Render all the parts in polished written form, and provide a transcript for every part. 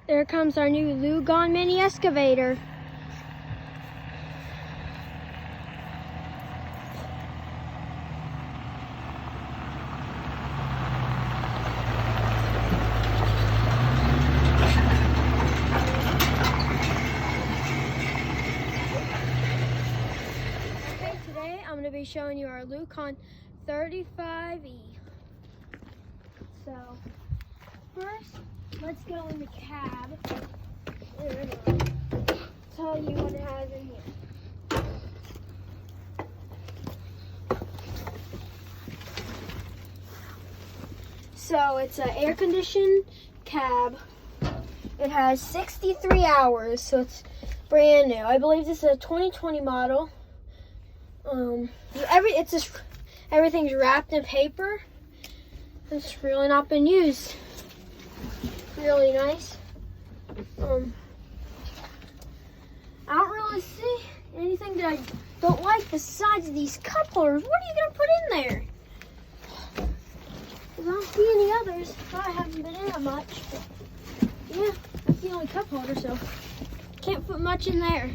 There comes our new Lugon mini excavator. Okay, today I'm going to be showing you our Lugon 35E. So, first, let's go in the cab. Tell you what it has in here. So it's an air-conditioned cab. It has 63 hours, so it's brand new. I believe this is a 2020 model. Everything's wrapped in paper. It's really not been used. Really nice. I don't really see anything that I don't like besides these cup holders. What are you gonna put in there? I don't see any others. I haven't been in it much. But yeah, that's the only cup holder, so can't put much in there.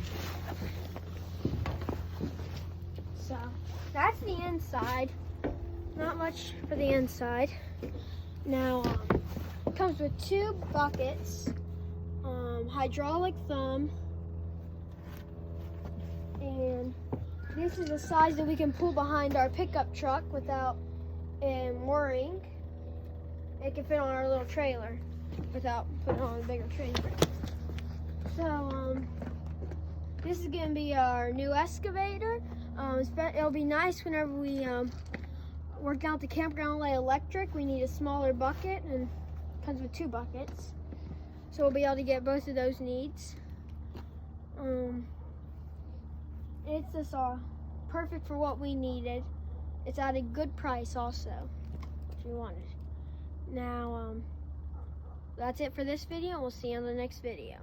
So that's the inside. Not much for the inside. Now, it comes with 2 buckets, hydraulic thumb, and this is the size that we can pull behind our pickup truck without worrying. It can fit on our little trailer without putting on a bigger trailer. So, this is going to be our new excavator. It'll be nice whenever we work down at the campground lay electric. We need a smaller bucket, and it comes with 2 buckets. So we'll be able to get both of those needs. It's just perfect for what we needed. It's at a good price also, if you want it. Now, that's it for this video, and we'll see you on the next video.